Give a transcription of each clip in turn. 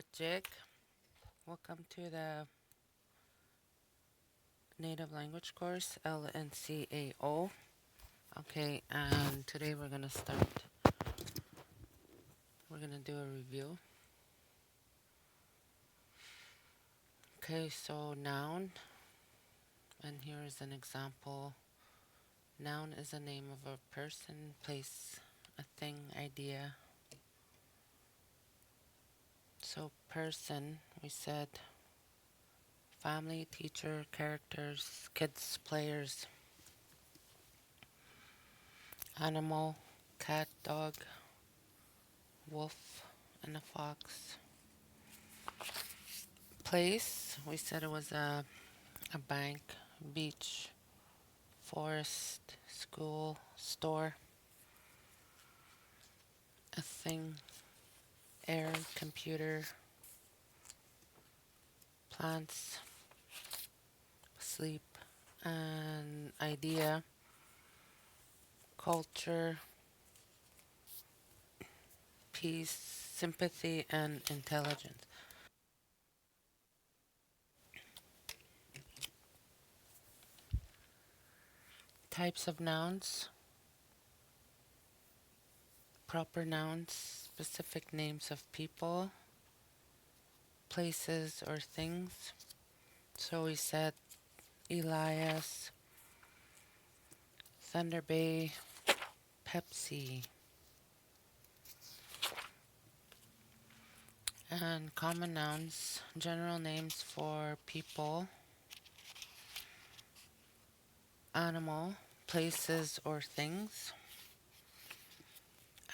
with Jig. Welcome to the Native Language course, LNCAO. Okay, and today we're going to start. We're going to do a review. Okay, so noun, and here is an example. Noun is a name of a person, place, a thing, idea. So person, we said family, teacher, characters, kids, players. Animal, cat, dog, wolf, and a fox. Place, we said it was a bank, beach, forest, school, store. A thing, air, computer, plants, sleep, an idea, culture, peace, sympathy, and intelligence. Types of nouns, proper nouns, specific names of people, places or things. So we said Elias, Thunder Bay, Pepsi. And common nouns, general names for people, animal, places or things.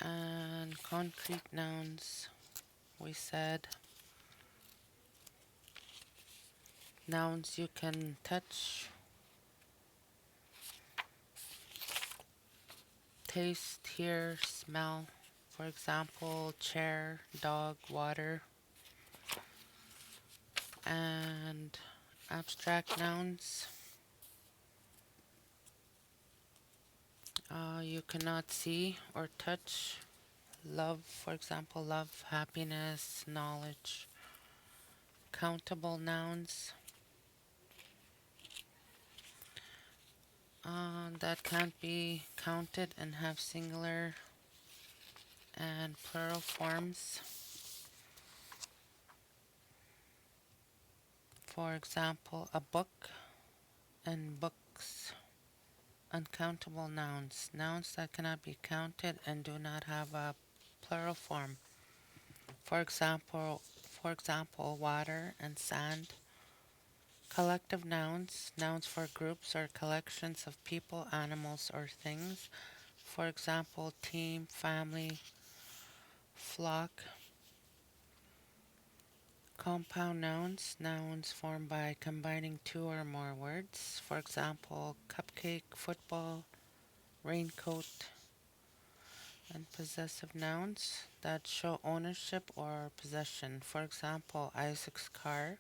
And concrete nouns, we said nouns you can touch, taste, hear, smell. For example, chair, dog, water. And abstract nouns, you cannot see or touch. Love, for example, love, happiness, knowledge. Countable nouns, that can't be counted and have singular and plural forms. For example, a book and books. Uncountable nouns, nouns that cannot be counted and do not have a plural form. For example, water and sand. Collective nouns, nouns for groups or collections of people, animals, or things. For example, team, family, flock. Compound nouns, nouns formed by combining two or more words. For example, cupcake, football, raincoat. And possessive nouns that show ownership or possession. For example, Isaac's car,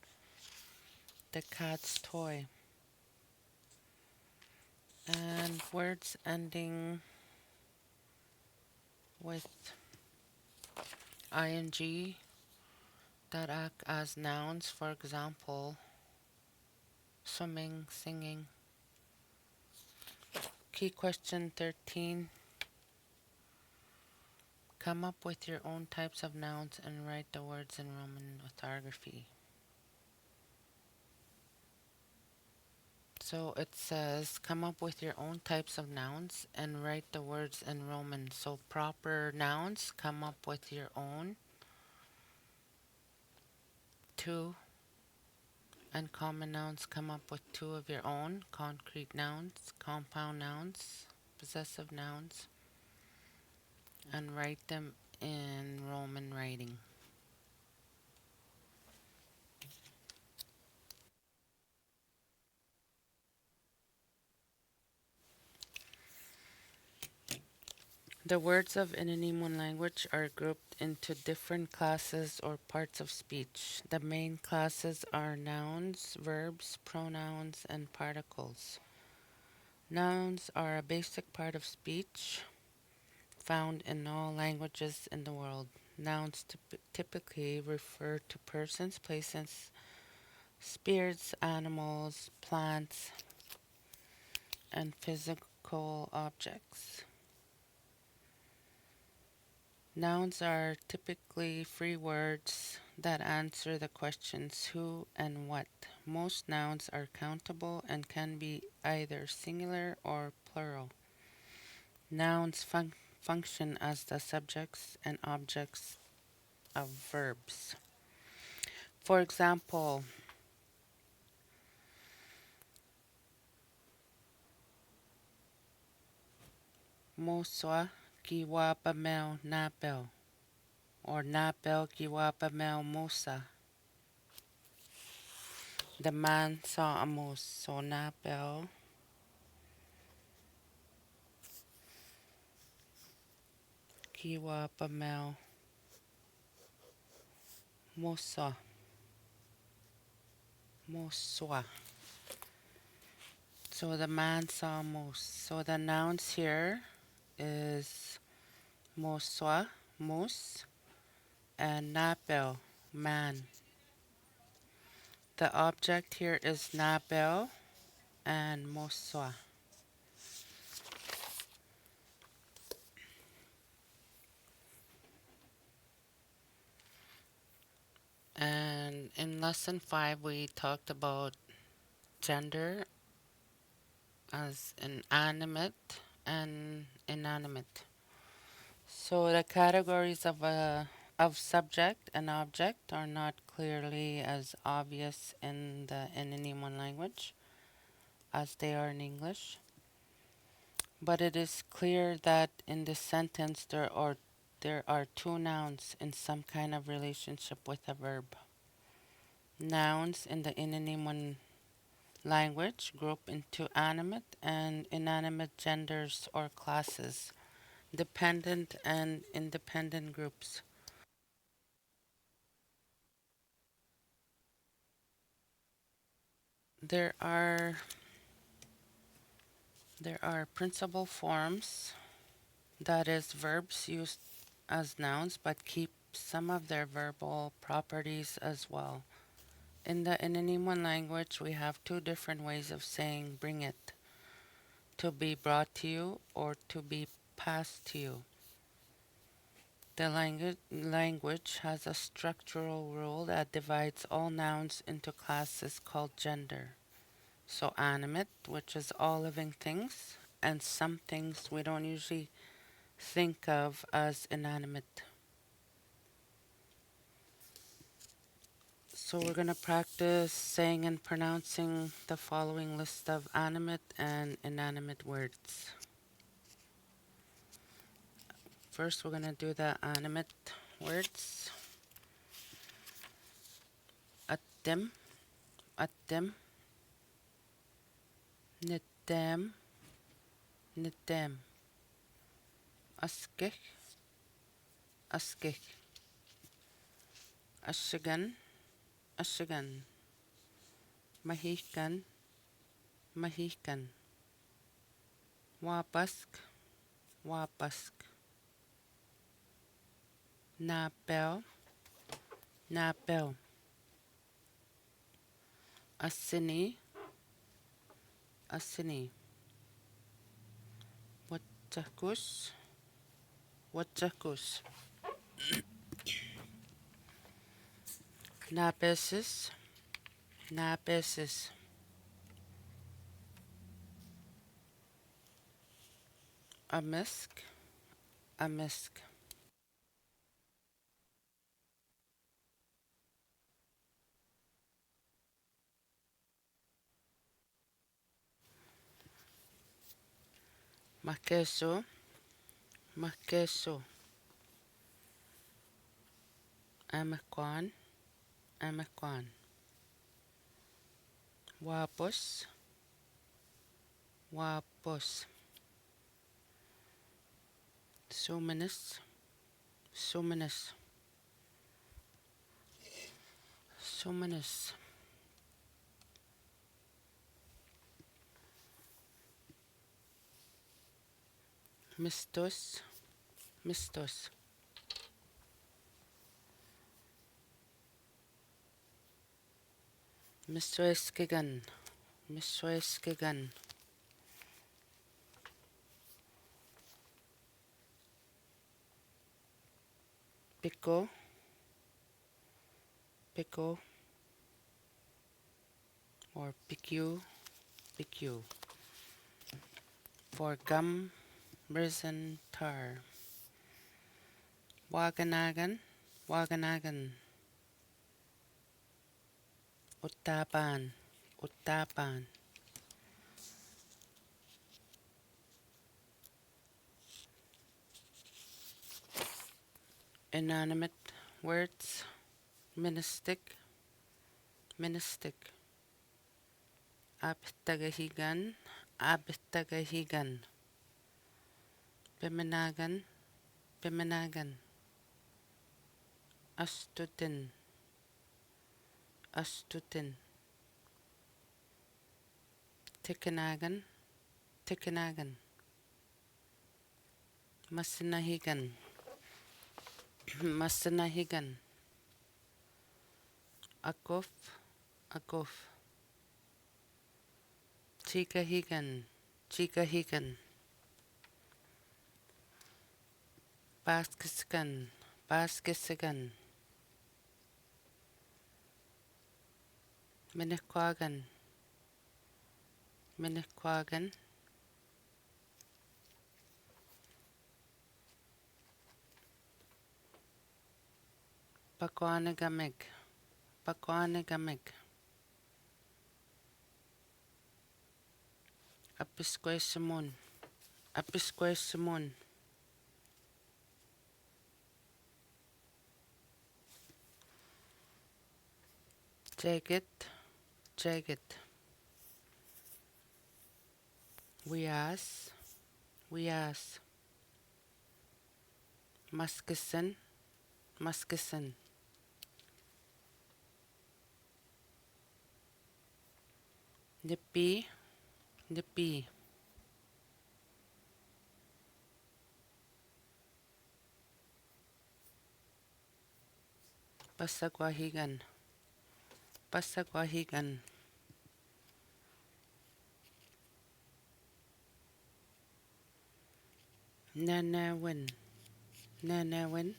the cat's toy. And words ending with ing that act as nouns. For example, swimming, singing. Key question 13. Come up with your own types of nouns and write the words in Roman orthography. So it says, come up with your own types of nouns and write the words in Roman. So proper nouns, come up with your own. 2. And common nouns, come up with 2 of your own. Concrete nouns, compound nouns, possessive nouns, and write them in Roman writing. The words of Ininiimowin language are grouped into different classes or parts of speech. The main classes are nouns, verbs, pronouns, and particles. Nouns are a basic part of speech found in all languages in the world. Nouns typically refer to persons, places, spirits, animals, plants, and physical objects. Nouns are typically free words that answer the questions who and what. Most nouns are countable and can be either singular or plural. Nouns function as the subjects and objects of verbs. For example, Moswa giwapamel napel or napel giwapamel mosa. The man saw a moose, so napel giwapamel mosa. Moswa. So the man saw a moose. So the nouns here is moswa, moose, and napel, man. The object here is napel and moswa. And in lesson 5, we talked about gender as animate and inanimate. So the categories of subject and object are not clearly as obvious in the Ininiimowin language as they are in English. But it is clear that in this sentence there are two nouns in some kind of relationship with a verb. Nouns in the Ininiimowin language group into animate and inanimate genders or classes, dependent and independent groups. There are principal forms, that is verbs used as nouns but keep some of their verbal properties as well. In the Ininiimowin language, we have two different ways of saying bring it: to be brought to you or to be passed to you. The language has a structural rule that divides all nouns into classes called gender. So animate, which is all living things, and some things we don't usually think of as inanimate. So we're going to practice saying and pronouncing the following list of animate and inanimate words. First, we're going to do the animate words. Attim, attim, nittem, nittem, askik, askik, ashigan, ashigan, mahikan, mahikan, wapask, wapask, napel, napel, asini, asini, watjakus, watjakus, napesis, napesis, amisk, amisk, makeso, makeso, amakwan, amakwan, wapos, wapos, suminis, suminis, suminis, mistos, mistos, Misreskigan, Misreskigan. Pico, Pico, or PQ, PQ. For gum, resin, tar. Waganagan, Waganagan. Uttapan, Uttapan. Inanimate words, Ministik, Ministik. Abtagahigan, Abtagahigan. Biminagan, Biminagan. Astutin, Astutin. Tikanagan, Tikanagan. Masinahigan, Masinahigan. Akuf, Akuf. Chikahigan, Chikahigan. Baskisigan, Baskisigan. Minikwagan, Minikwagan. Pakwanagamig, Pakwanagamig. Apisquesimon, Apisquesimon. Jagged, Jagged. Wias, Wias. Muskison, Muskison. Nippy, Nippy. Pasagwahigan, Pasagwahigan. Nanawin, Nanawin.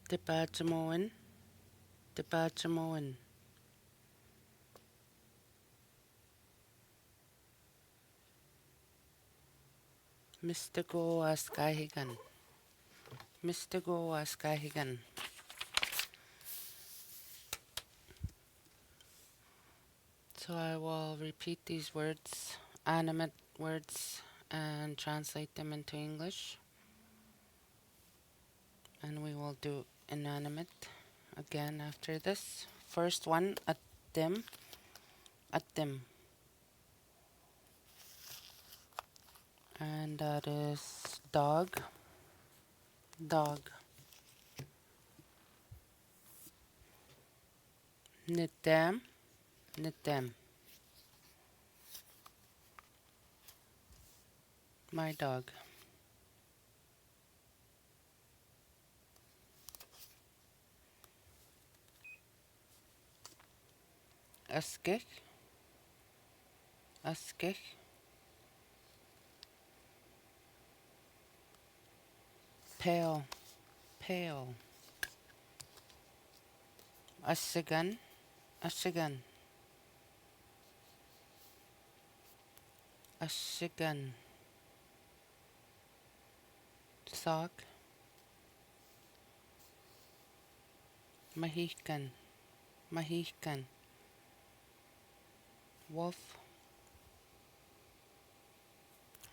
Debajamoin, Debajamoin. Mr. Goaskahigan, Mr. Goaskahigan. So I will repeat these words, animate words, and translate them into English. And we will do inanimate again after this. First one, them, them. And that is dog, dog. Nitam, Nitam. My dog. Askik, Askik. Pale, pale. Asigan, Asigan. Asigan. Sock. Mahikan, Mahikan. Wolf.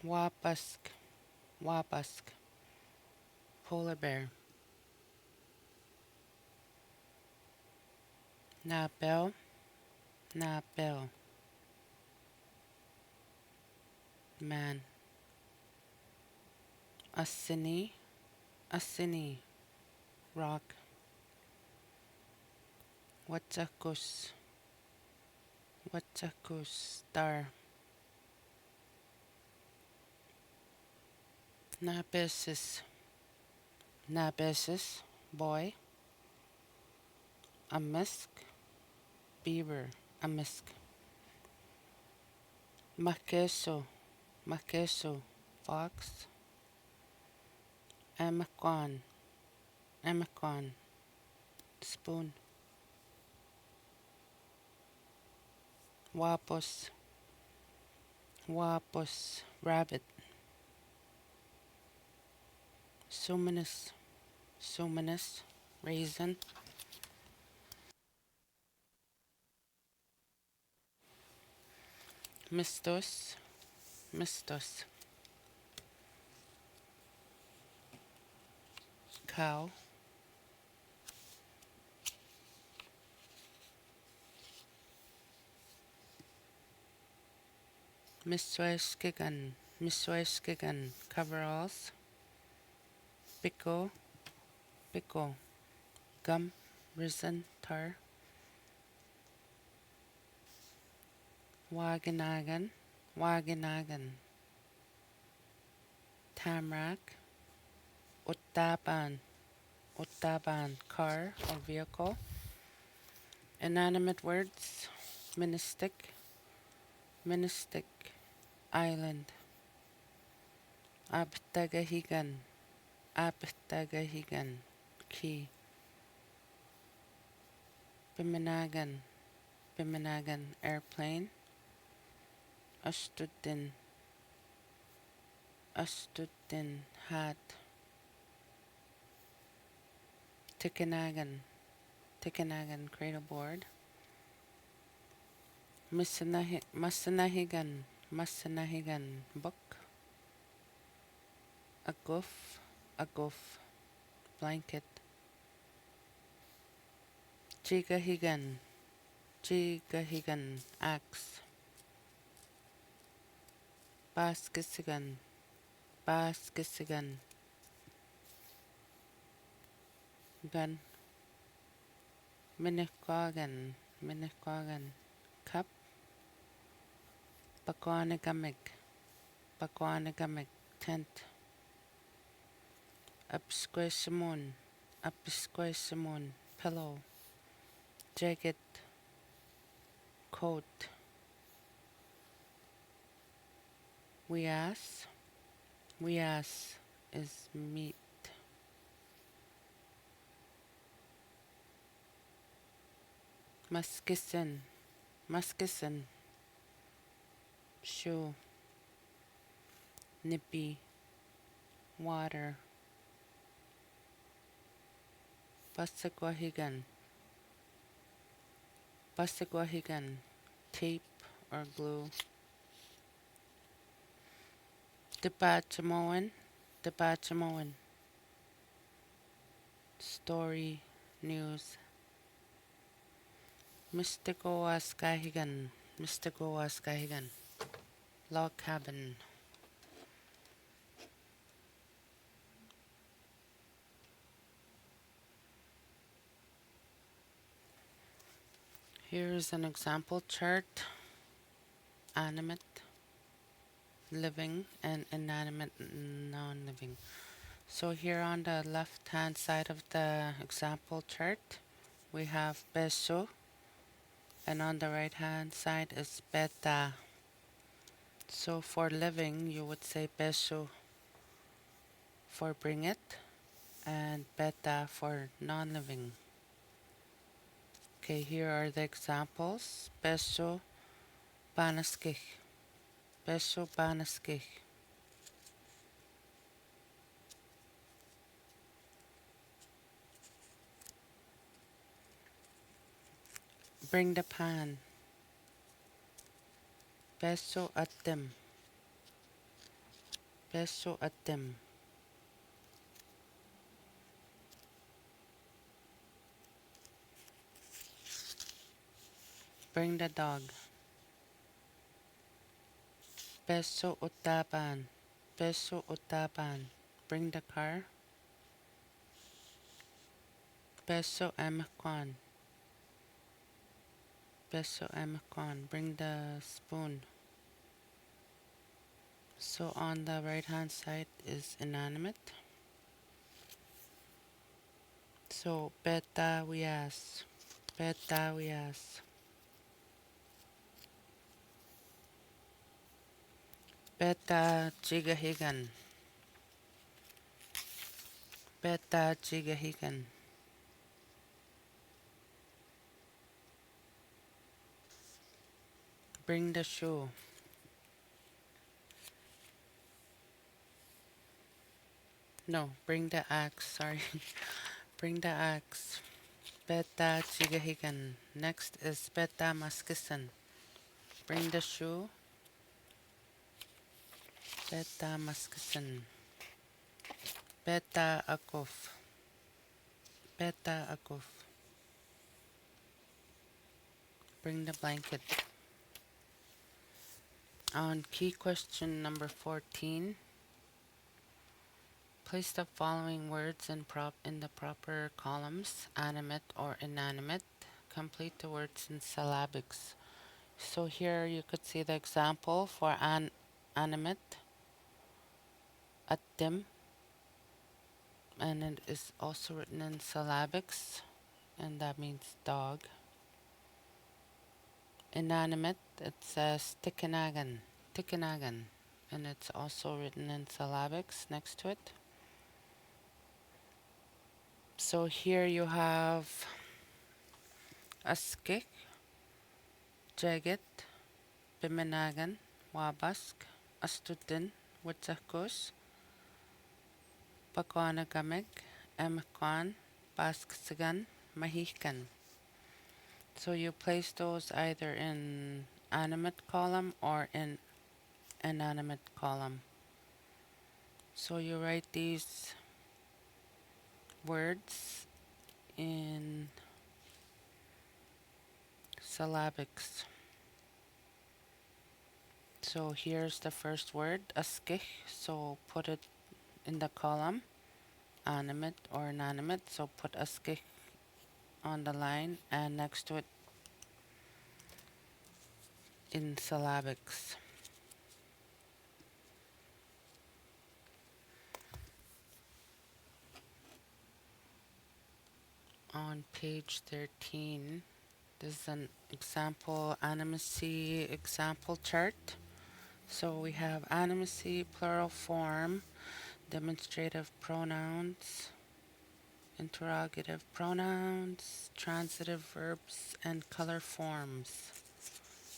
Wapask, Wapask. Polar bear. Nabel, Nabel. Man. Asini, Asini. Rock. Wachakus, Wachakus. Star. Nabesis, Nabesis. Boy. A misk, beaver, amisk. Makeso, makeso, fox. Amakwan, amakwan, spoon. Wapos, wapos, rabbit. Sumanus, sumanus, raisin. Mistos, mistos, cow. Miswaiskigan, miswaiskigan, coveralls. Pico, pico, gum, resin, tar. Waganagan, waganagan. Tamarack. Uttapan, uttapan, car or vehicle. Inanimate words. Ministik, ministik, island. Abtagahigan, abtagahigan, key. Biminagan, biminagan, airplane. Astuddin, astuddin, hat. Tikanagan, tikanagan, cradle board. Masanahigan, masanahigan, book. A goof, blanket. Jigahigan, jigahigan, axe. Baskisigan, baskisigan, gun. Minikagan, minikagan, cup. Bakwanagamig, bakwanagamig, tent. Upsquishamon, upsquishamon, pillow. Jacket, coat. Wias, wias is meat. Muskison, muskison, shoe. Nippy, water. Basagwahigan, basagwahigan, tape or glue. Debatchamoan, debatchamoan. Story, news. Mysticoaskahigan, mysticoaskahigan. Log cabin. Here's an example chart. Animate, living, and inanimate, non-living. So here on the left hand side of the example chart, we have beso, and on the right hand side is beta. So for living, you would say beso for bring it, and beta for non-living. Okay, here are the examples. Beso banaskich, beso banaskich. Bring the pan. Beso at them. Beso at them. Bring the dog. Beso utapan. Beso utapan. Bring the car. Beso amakwan. Beso amakwan. Bring the spoon. So on the right hand side is inanimate. So beta wias. Beta wias. Beta jigahigan. Beta jigahigan. Bring the shoe. No, bring the axe. Sorry. Bring the axe. Beta jigahigan. Next is beta maskisan. Bring the shoe. Beta maskisan. Beta akuf. Beta akuf. Bring the blanket. On key question number 14, place the following words in the proper columns, animate or inanimate. Complete the words in syllabics. So here you could see the example for animate, attim, and it is also written in syllabics, and that means dog. Inanimate, it says tikinagan, tikinagan, and it's also written in syllabics next to it. So here you have askik, jaget, biminagan, wabask, astutin, witsakus, pakanagamig, emkan, basksagan, mahikan. So you place those either in animate column or in inanimate column. So you write these words in syllabics. So here's the first word, askih. So put it in the column, animate or inanimate. So put askih on the line and next to it in syllabics. On page 13, this is an example animacy example chart. So we have animacy, plural form, demonstrative pronouns, interrogative pronouns, transitive verbs, and color forms.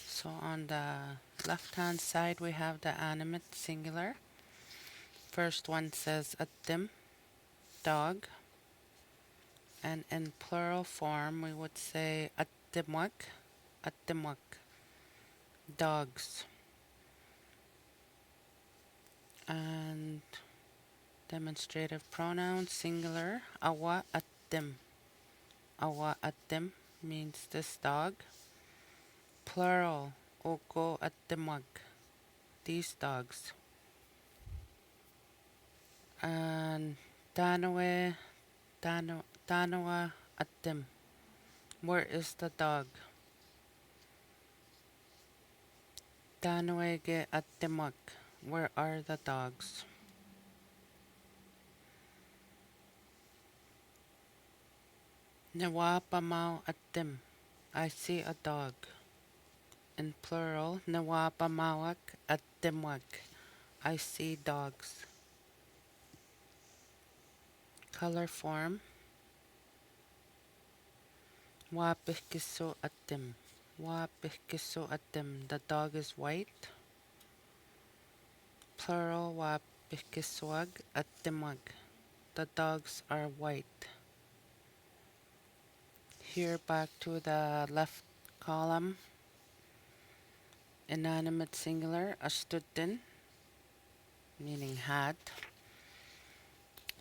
So on the left-hand side, we have the animate singular. First one says attim, dog. And in plural form, we would say attimwak, attimwak, dogs. And demonstrative pronoun singular, awa attim. Awa attim means this dog. Plural, oko attimwak, these dogs. And danawe, danawa attim, where is the dog? Danawege attimwak, where are the dogs? Nawapamau attim, I see a dog. In plural, nawapamawak attimwak, I see dogs. Color form, wapihkiso attim, wapihkiso attim, the dog is white. Plural, wapihkiswag attimwag, the dogs are white. Here back to the left column, inanimate singular, astutin, meaning hat.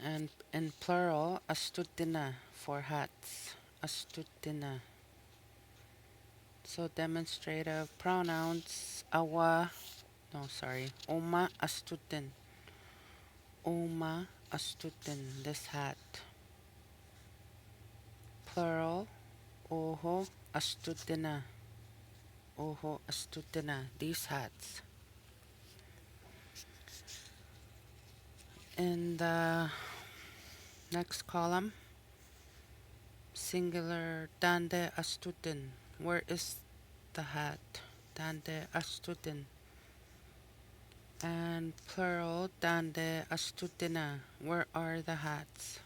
And in plural, astutina for hats, astutina. So demonstrative pronouns, uma astutin, uma astutin, this hat. Plural, oho astutina, oho astutina, these hats. In the next column, singular, dande astutin, where is the hat? Dande astutin. And plural, dande astutina. Where are the hats?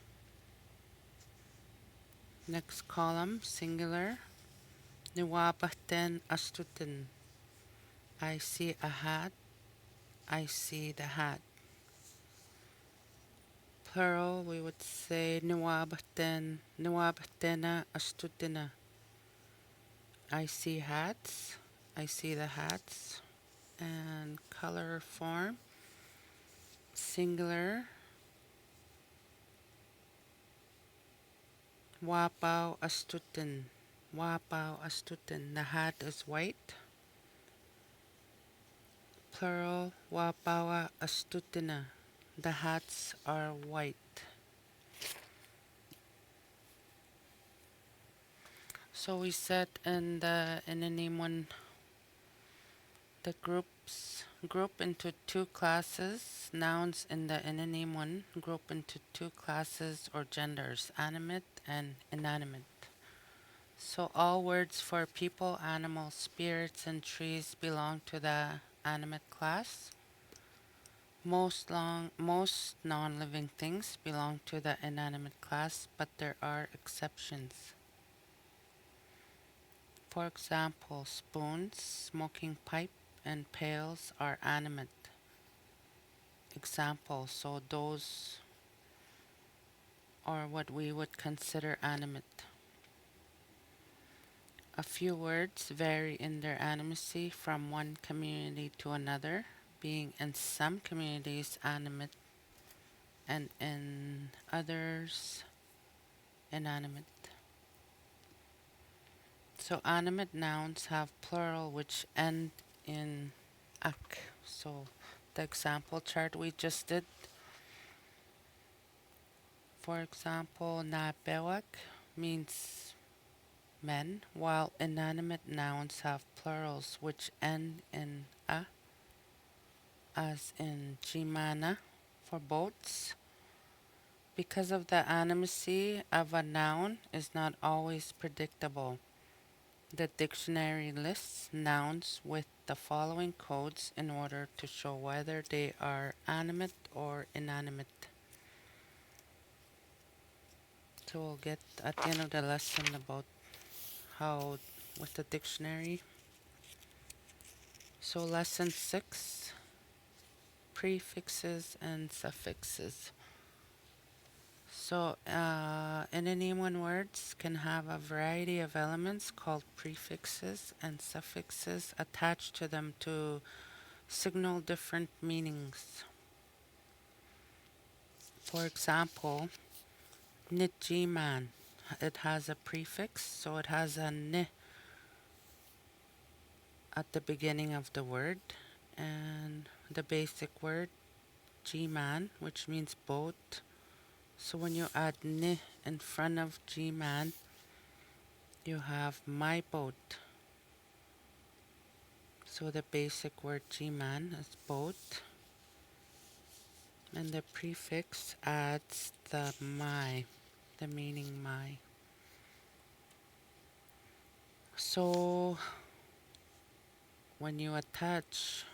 Next column, singular. Niwabaten astutin. I see a hat. I see the hat. Plural, we would say niwabatena astutina. I see hats. I see the hats. And color form, singular. Wapaw astutin. Wapaw astutin. The hat is white. Plural, wapawa astutina. The hats are white. So we said in the Ininiimowin, the group into two classes. Nouns in the Ininiimowin group into two classes or genders, animate and inanimate. So all words for people, animals, spirits, and trees belong to the animate class. Most non-living things belong to the inanimate class, but there are exceptions. For example, spoons, smoking pipe, and pails are animate. Example, so those are what we would consider animate. A few words vary in their animacy from one community to another, being in some communities animate and in others inanimate. So animate nouns have plural which end in ak. So the example chart we just did, for example, na bewak means men, while inanimate nouns have plurals which end in a, as in jimana for boats. Because of the animacy of a noun is not always predictable, the dictionary lists nouns with the following codes in order to show whether they are animate or inanimate. So we'll get at the end of the lesson about how with the dictionary. So lesson 6, prefixes and suffixes. So Ininiimowin words can have a variety of elements called prefixes and suffixes attached to them to signal different meanings. For example, Nijiman, it has a prefix, so it has a ni at the beginning of the word, and the basic word G-man, which means boat. So when you add ni in front of G-man, you have my boat. So the basic word G-man is boat, and the prefix adds the my, the meaning my. So when you attach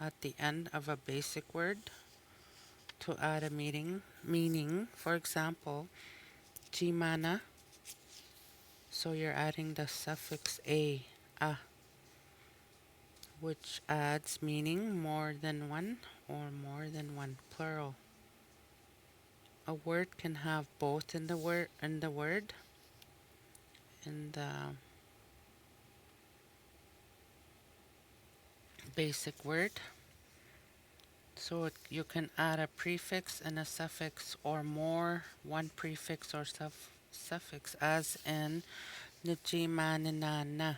at the end of a basic word to add a meaning, for example, Jimana, so you're adding the suffix a, which adds meaning more than one or more than one, plural. A word can have both in the word in the basic word. So you can add a prefix and a suffix or more, one prefix or suffix, as in Nijimaninana,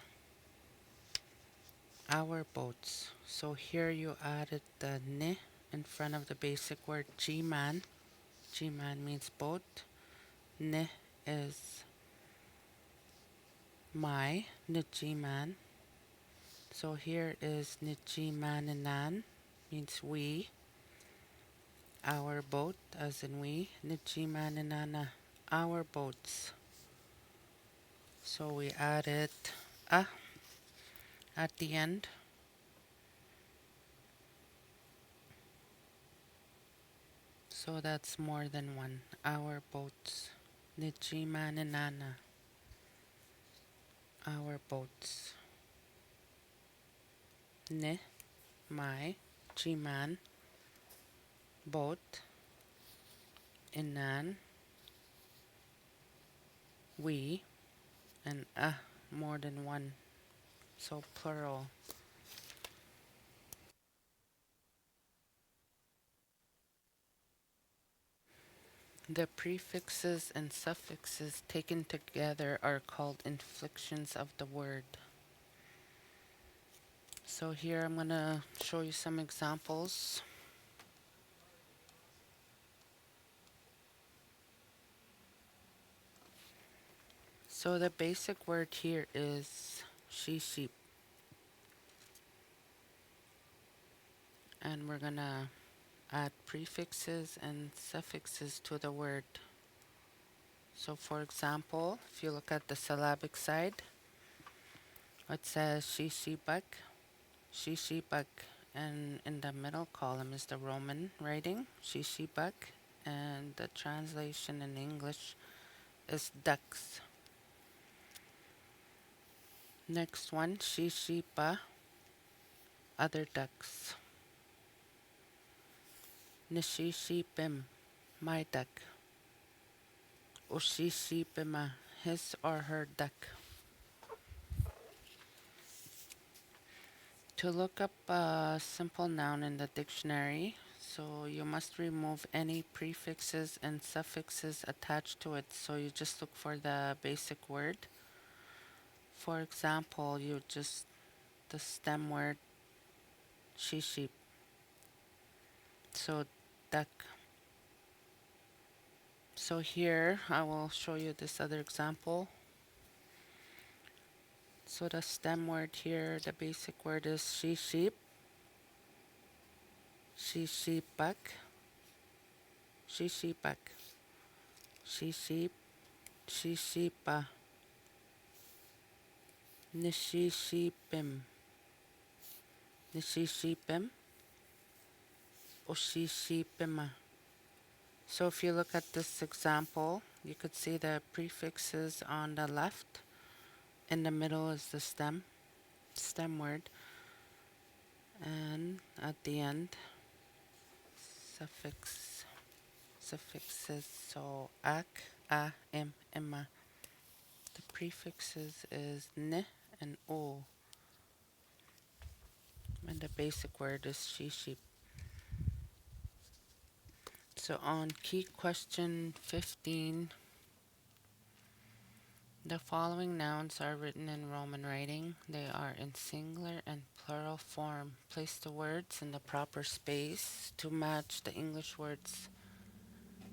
our boats. So here you added the ni in front of the basic word G-man. G-man means boat. Ni is my, Nijiman. So here is Nijimaninan, means we. Our boat, as in we. Nijimaninana, our boats. So we added a at the end. So that's more than one. Our boats. Nijima Ninana. Our boats. Ni, my, Jiman, boat, Inan, we, and more than one. So plural. The prefixes and suffixes taken together are called inflections of the word. So here I'm going to show you some examples. So the basic word here is she, sheep. And we're going to add prefixes and suffixes to the word. So for example, if you look at the syllabic side, it says she, bug. And in the middle column is the Roman writing, she, bug. And the translation in English is ducks. Next one, ba, other ducks. Bim, my duck. Bima, his or her duck. To look up a simple noun in the dictionary, so you must remove any prefixes and suffixes attached to it. So you just look for the basic word. For example, the stem word she, sheep. So duck. So here I will show you this other example. So the stem word here, the basic word is she, sheep, buck, she, buck, she, sheep, she, sheepa, nishi, sheepim, nishi, sheepim, oshi, sheepima. So if you look at this example, you could see the prefixes on the left. In the middle is the stem word. And at the end, suffixes. So ak, im, ima. The prefixes is n and o. And the basic word is she, sheep. So on key question 15, the following nouns are written in Roman writing. They are in singular and plural form. Place the words in the proper space to match the English words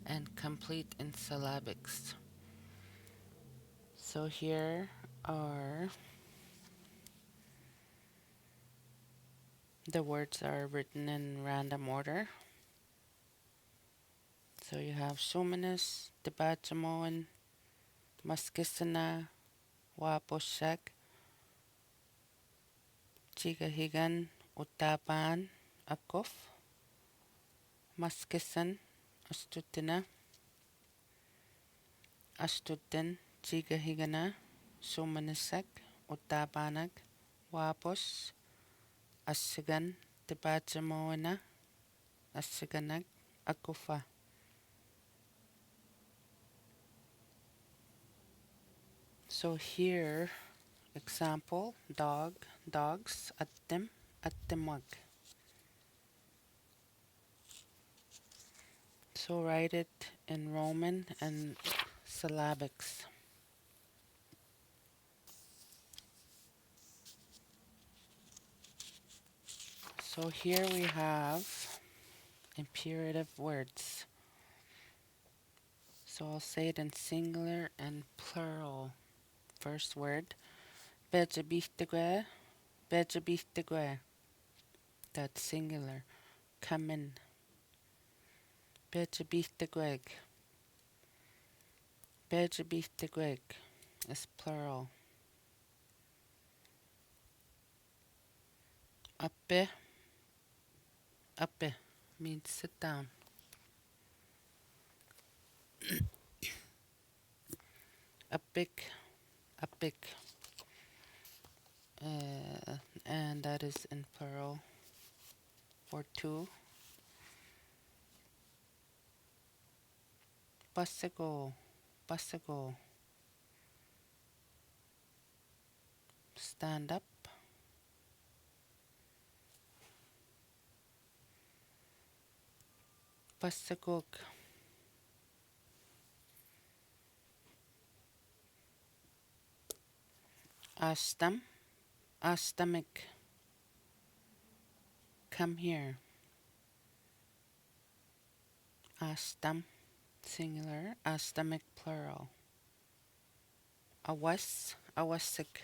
and complete in syllabics. So here are the words are written in random order. So you have Sumanus, Ininiimowin, Maskisana, Waposhak, Chigahigan, Utapan, Akof, Maskisan, Astutina, Astutin, Chigahigana, Sumanisak, Utapanag, Wapos, Asigan, Ininiimowina, Asiganag, Akufa. So here, example, dog, dogs, attim, attimag. So write it in Roman and syllabics. So here we have imperative words. So I'll say it in singular and plural. First word, Bejabihtegwe, Bejabihtegwe. That's singular. Come in. Bejabihtegweg. Bejabihtegweg is plural. Ape, ape means sit down. A big, a big, and that is in plural for two. Basigo, basigo. Stand up. Basagog. Astam, astamik. Come here. Astam, singular. Astamik, plural. Awas, awasik.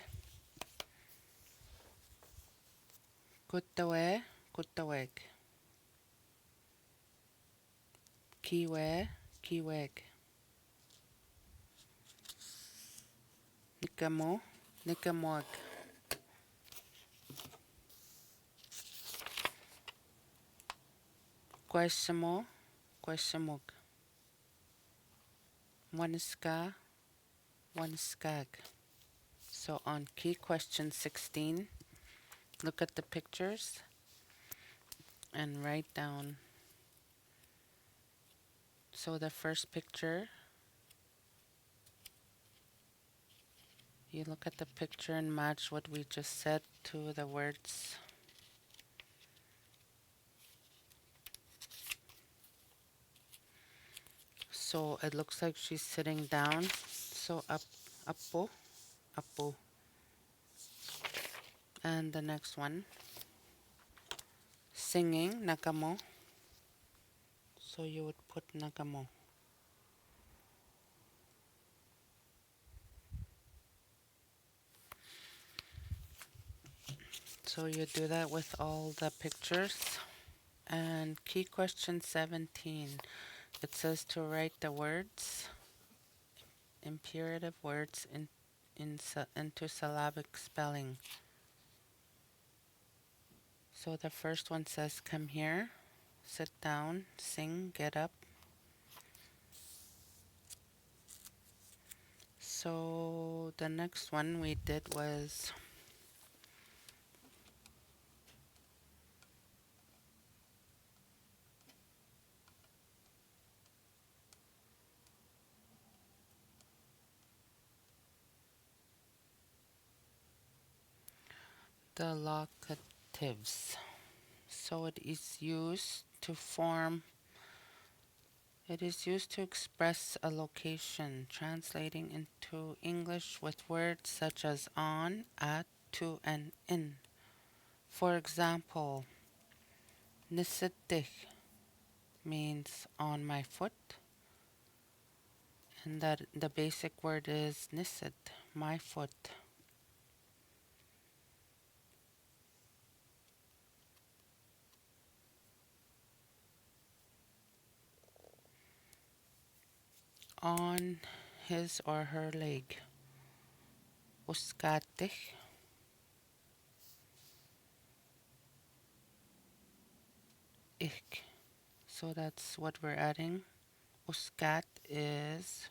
Kutawe, kutaweg. Kiwe, kiweg. Nikamo, nikamog. Kwesamo, kwesamog. Waniska, waniskag. So on key question 16, look at the pictures and write down. So the first picture, you look at the picture and match what we just said to the words. So it looks like she's sitting down. So apo, apo. And the next one, singing, nakamo. So you would put nakamo. So you do that with all the pictures. And key question 17, it says to write the words, imperative words into syllabic spelling. So the first one says come here, sit down, sing, get up. So the next one we did was the locatives. So it is used to express a location, translating into English with words such as on, at, to, and in. For example, nisidich means on my foot, and that the basic word is nisid, my foot. On his or her leg. Uskatich. Ich. So that's what we're adding. Uskat is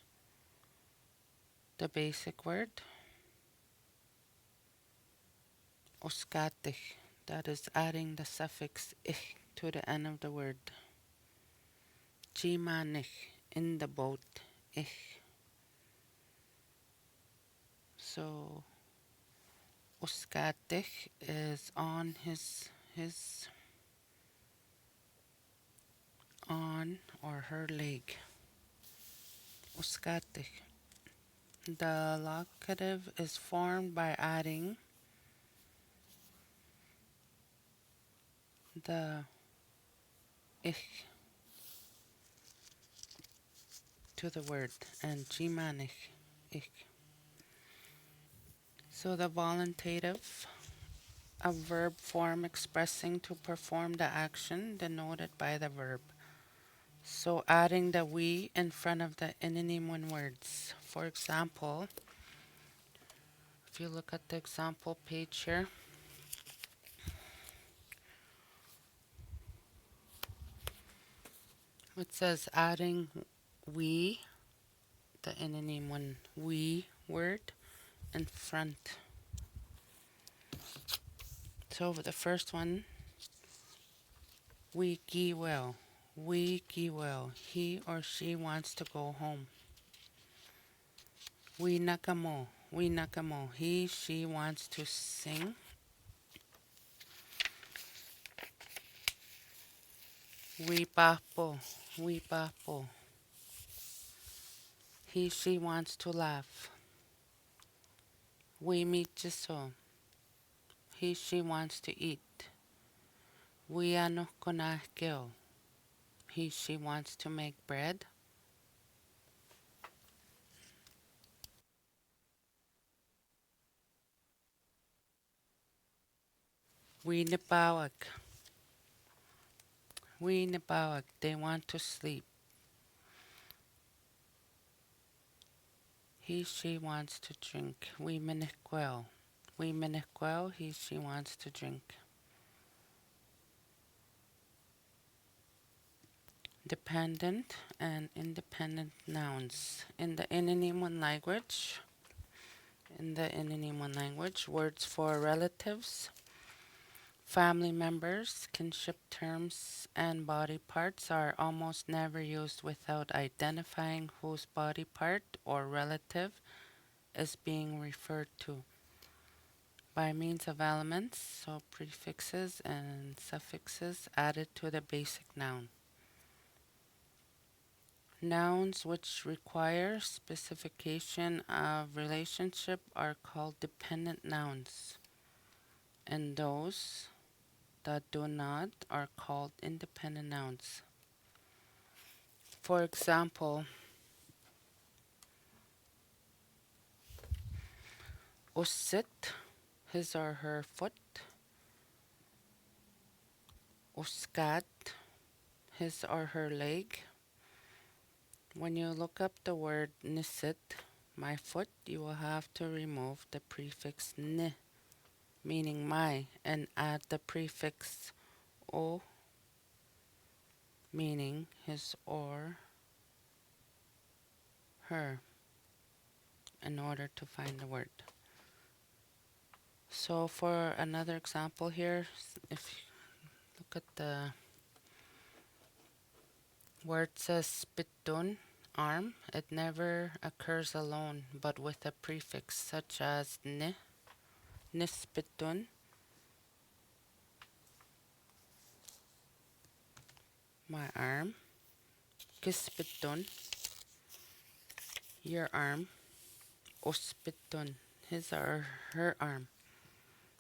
the basic word. Uskatich. That is adding the suffix ich to the end of the word. Jimanich. In the boat. Ich. So Uskatich is on his on or her leg. Uskatich. The locative is formed by adding the ich to the word and jimanich, ich. So the voluntative, a verb form expressing to perform the action denoted by the verb. So adding the we in front of the Ininiimowin words. For example, if you look at the example page here, it says adding we the Ininiimowin word in front. So the first one, we gi well. We gi well. He or she wants to go home. We nakamo. We nakamo. He, she wants to sing. We papo. We papo. He, she wants to laugh. We michiso. He, she wants to eat. We ano konahkeo. He, she wants to make bread. We nipawak. We nipawak. They want to sleep. He, she wants to drink. We minikwel. We minikwel. He, she wants to drink. Dependent and independent nouns. In the Ininiimowin language, words for relatives, family members, kinship terms, and body parts are almost never used without identifying whose body part or relative is being referred to by means of elements, so prefixes and suffixes added to the basic noun. Nouns which require specification of relationship are called dependent nouns, and those that do not are called independent nouns. For example, usit, his or her foot. Uskat, his or her leg. When you look up the word nisit, my foot, you will have to remove the prefix ni, meaning my, and add the prefix o, meaning his or her, in order to find the word. So for another example here, if you look at the word says spitun, arm, it never occurs alone, but with a prefix such as ni, nispitun, my arm, kispitun, your arm, ospitun, his or her arm.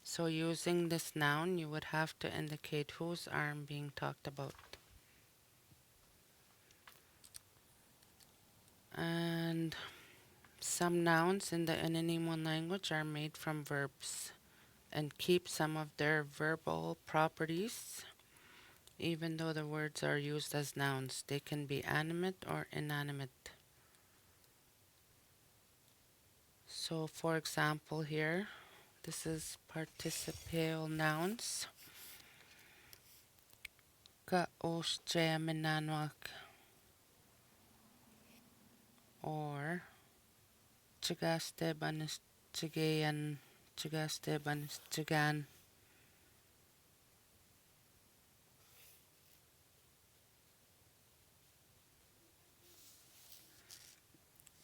So using this noun, you would have to indicate whose arm being talked about. And some nouns in the Ininiimowin language are made from verbs and keep some of their verbal properties. Even though the words are used as nouns, they can be animate or inanimate. So for example here, this is participial nouns. Ka osche minanwak, or chigaste banis chigayan, chigaste banis chigan.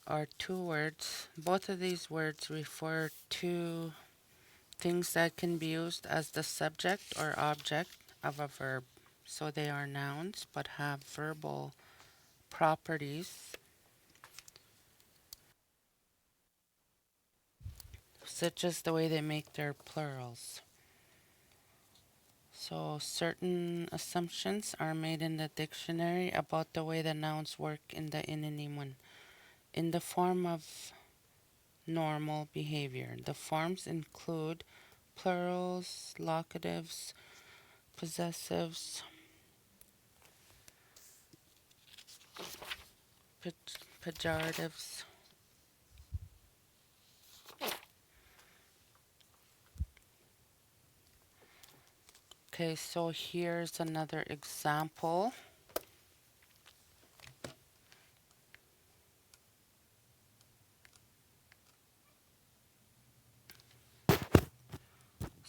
Are two words. Both of these words refer to things that can be used as the subject or object of a verb. So they are nouns but have verbal properties such as the way they make their plurals. So certain assumptions are made in the dictionary about the way the nouns work in the Ininiimowin in the form of normal behavior. The forms include plurals, locatives, possessives, pejoratives. Okay, so here's another example.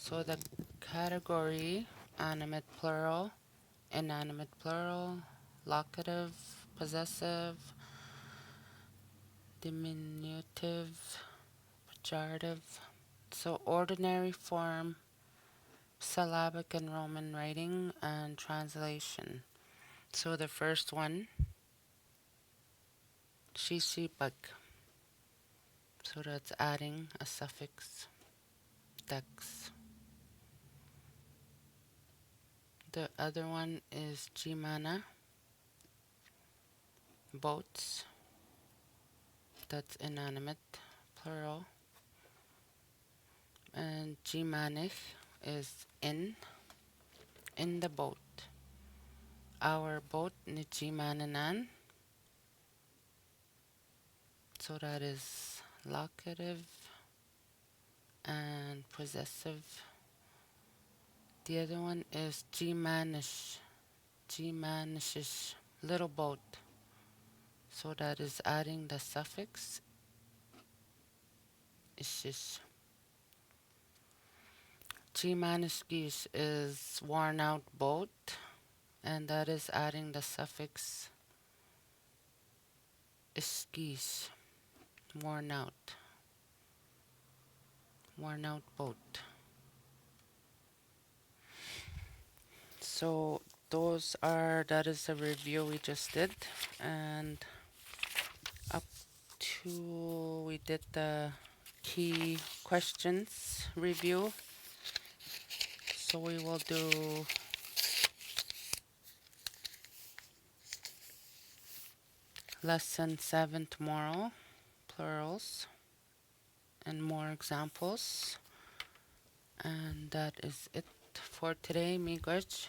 So the category: animate plural, inanimate plural, locative, possessive, diminutive, pejorative. So ordinary form, syllabic and Roman writing, and translation. So the first one, shisipag. So that's adding a suffix, dex. The other one is Jimana, boats. That's inanimate, plural. And Jimanich is in the boat. Our boat ni Jimananan. So that is locative and possessive. The other one is Jimanish, Jimanishish, little boat. So that is adding the suffix ishish. Jimanishkish is worn out boat, and that is adding the suffix iskish, worn out boat. So that is a review we just did, and up to we did the key questions review. So we will do lesson 7 tomorrow, plurals, and more examples. And that is it for today, miigwech.